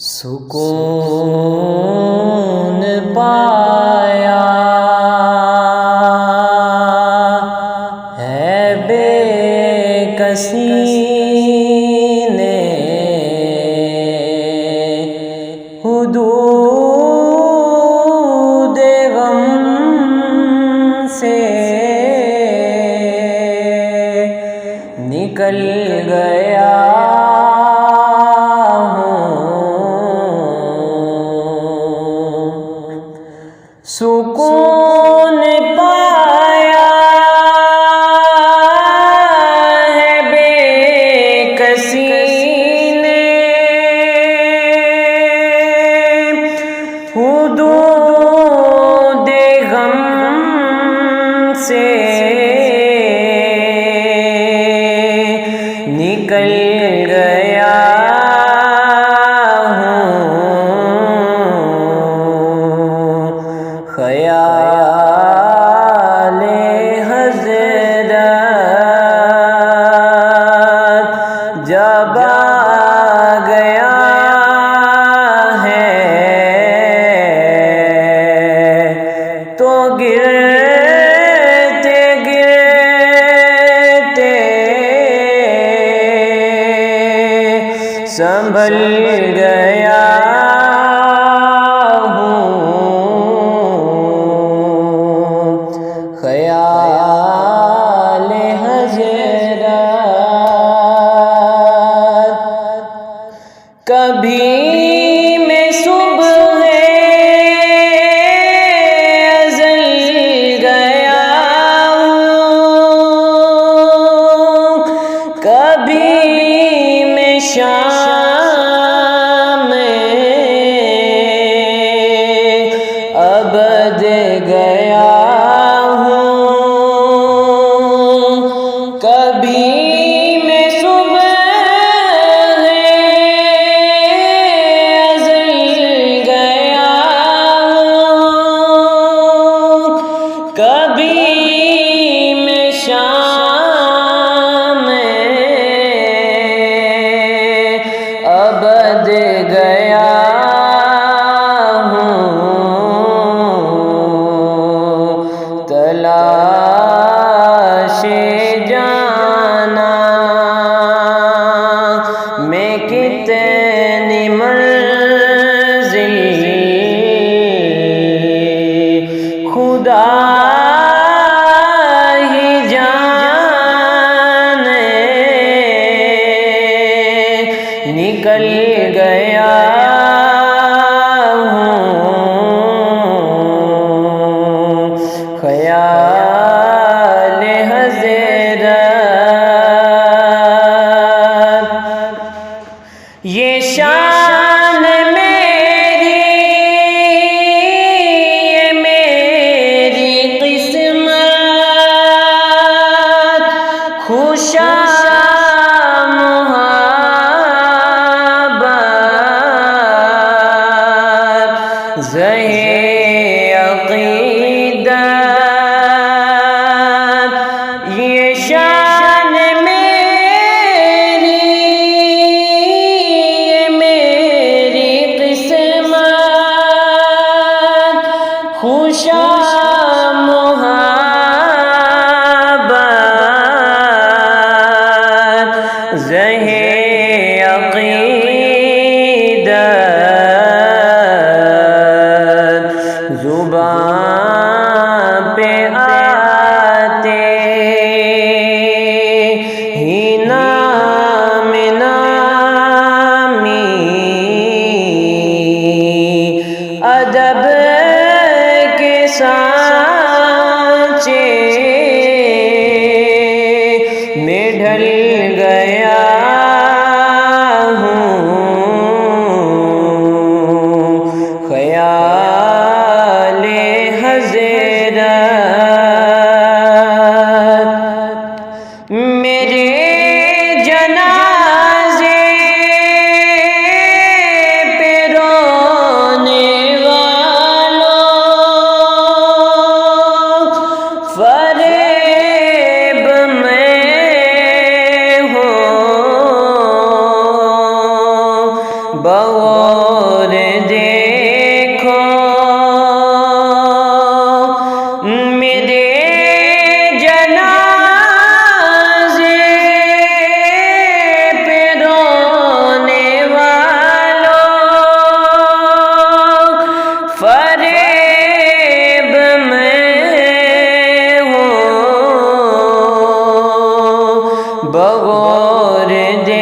سکون پایا ہے بے کسی نے، حدود غم سے نکل گیا سکون پایا ہے بے کسی نے، حدود غم سے نکل گیا خیال حضرت جب آ گیا ہے تو گرتے گرتے سنبھل گیا خیال حضرت کبھی میں صبح ازل گیا ہوں، کبھی میں شام ابد گیا، کبھی میں صبح ازل گیا، کبھی میں شام ابد گیا تلاش جانا میں کتنی منزل خدا ہی جانے، نکل گیا خیال حضرت یہ شان میری، یہ میری قسمت خوشا محبت زہے عقیدت، یہ شان میری، یہ میری بغور دیکھو میرے جنازے پہ رونے والوں، فریب میں ہوں بغور دیکھو،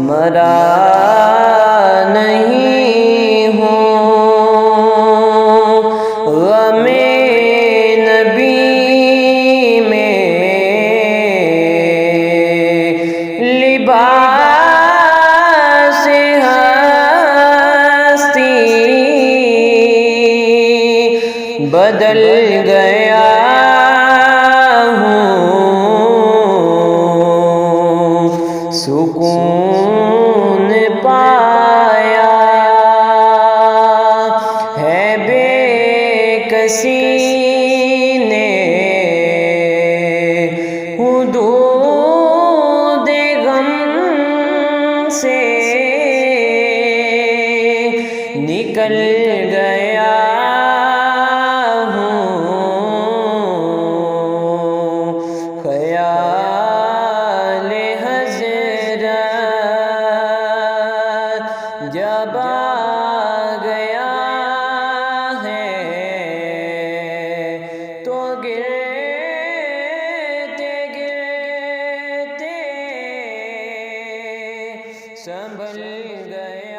مرا نہیں ہوں غم نبی میں، لباس ہستی بدل گیا ہوں، سکون پایا ہے بے کسی نے، حدود غم سے نکل گیا ہوں، خیال حضرت جب آ گیا ہے تو گرتے گرتے سنبھل گیا۔